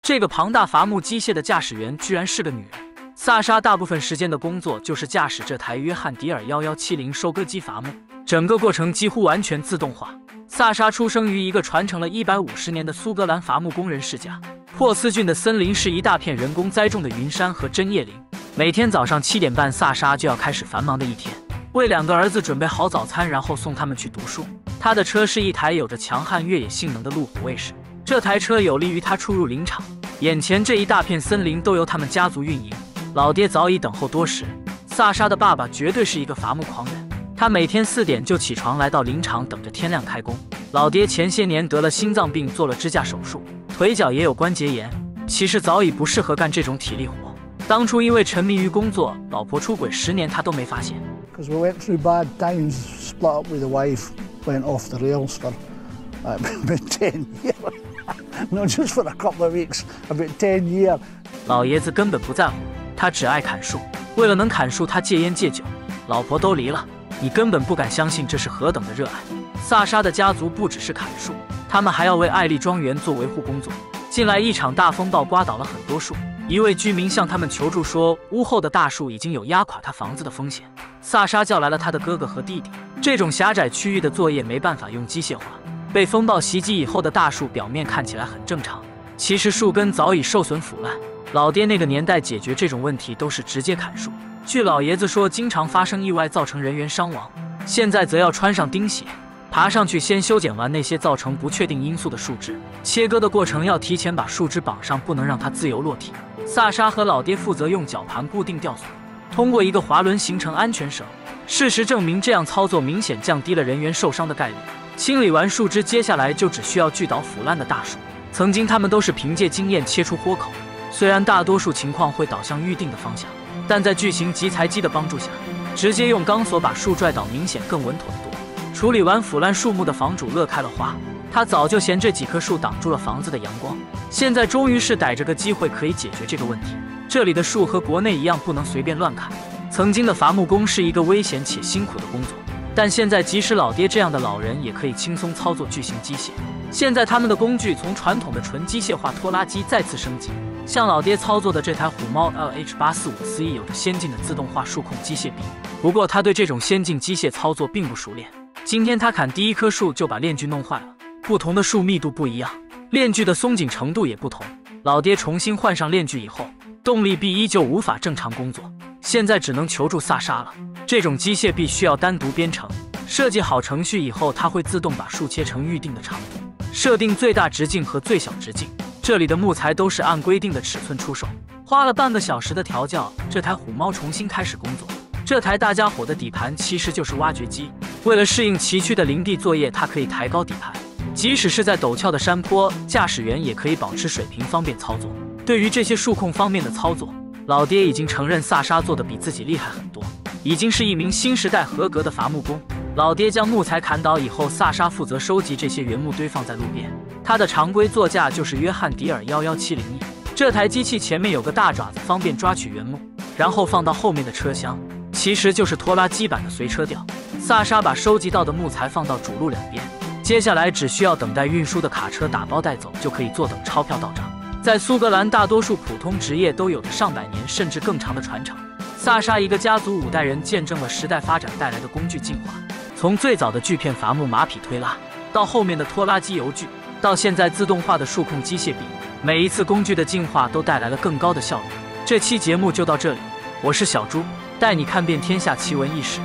这个庞大伐木机械的驾驶员居然是个女人。萨莎大部分时间的工作就是驾驶这台约翰迪尔1170收割机伐木，整个过程几乎完全自动化。萨莎出生于一个传承了150年的苏格兰伐木工人世家。珀斯郡的森林是一大片人工栽种的云杉和针叶林。每天早上7点半，萨莎就要开始繁忙的一天，为2个儿子准备好早餐，然后送他们去读书。他的车是一台有着强悍越野性能的路虎卫士，这台车有利于他出入林场。眼前这一大片森林都由他们家族运营。老爹早已等候多时。萨莎的爸爸绝对是一个伐木狂人，他每天4点就起床来到林场，等着天亮开工。老爹前些年得了心脏病，做了支架手术，腿脚也有关节炎，其实早已不适合干这种体力活。当初因为沉迷于工作，老婆出轨10年他都没发现。Because we went through bad times, split up with the wife, went off the rails for about 10 years. Not just for a couple of weeks, about 10 years. 老爷子根本不在乎，他只爱砍树。为了能砍树，他戒烟戒酒，老婆都离了。你根本不敢相信这是何等的热爱。萨莎的家族不只是砍树，他们还要为艾丽庄园做维护工作。近来一场大风暴刮倒了很多树，一位居民向他们求助说，屋后的大树已经有压垮他房子的风险。萨莎叫来了他的哥哥和弟弟。这种狭窄区域的作业没办法用机械化，被风暴袭击以后的大树表面看起来很正常，其实树根早已受损腐烂。老爹那个年代解决这种问题都是直接砍树，据老爷子说，经常发生意外造成人员伤亡。现在则要穿上钉鞋，爬上去先修剪完那些造成不确定因素的树枝。切割的过程要提前把树枝绑上，不能让它自由落体。萨莎和老爹负责用绞盘固定吊索，通过一个滑轮形成安全绳。事实证明，这样操作明显降低了人员受伤的概率。清理完树枝，接下来就只需要锯倒腐烂的大树。曾经他们都是凭借经验切出豁口，虽然大多数情况会导向预定的方向，但在巨型集裁机的帮助下，直接用钢索把树拽倒明显更稳妥得多。处理完腐烂树木的房主乐开了花，他早就嫌这几棵树挡住了房子的阳光，现在终于是逮着个机会可以解决这个问题。这里的树和国内一样，不能随便乱砍。曾经的伐木工是一个危险且辛苦的工作，但现在即使老爹这样的老人也可以轻松操作巨型机械。现在他们的工具从传统的纯机械化拖拉机再次升级，像老爹操作的这台虎猫 LH845CE 有着先进的自动化数控机械臂，不过他对这种先进机械操作并不熟练。今天他砍第一棵树就把链锯弄坏了，不同的树密度不一样，链锯的松紧程度也不同。老爹重新换上链锯以后，动力臂依旧无法正常工作，现在只能求助萨莎了。这种机械臂需要单独编程，设计好程序以后，它会自动把树切成预定的长度，设定最大直径和最小直径。这里的木材都是按规定的尺寸出售。花了半个小时的调教，这台虎猫重新开始工作。这台大家伙的底盘其实就是挖掘机，为了适应崎岖的林地作业，它可以抬高底盘，即使是在陡峭的山坡，驾驶员也可以保持水平，方便操作。对于这些数控方面的操作，老爹已经承认萨莎做的比自己厉害很多，已经是一名新时代合格的伐木工。老爹将木材砍倒以后，萨莎负责收集这些原木堆放在路边。他的常规座驾就是约翰迪尔11701，这台机器前面有个大爪子，方便抓取原木，然后放到后面的车厢，其实就是拖拉机版的随车吊。萨莎把收集到的木材放到主路两边，接下来只需要等待运输的卡车打包带走，就可以坐等钞票到账。在苏格兰，大多数普通职业都有着上百年甚至更长的传承。萨莎一个家族5代人见证了时代发展带来的工具进化，从最早的锯片伐木、马匹推拉，到后面的拖拉机油锯，到现在自动化的数控机械臂，每一次工具的进化都带来了更高的效率。这期节目就到这里，我是小猪，带你看遍天下奇闻异事。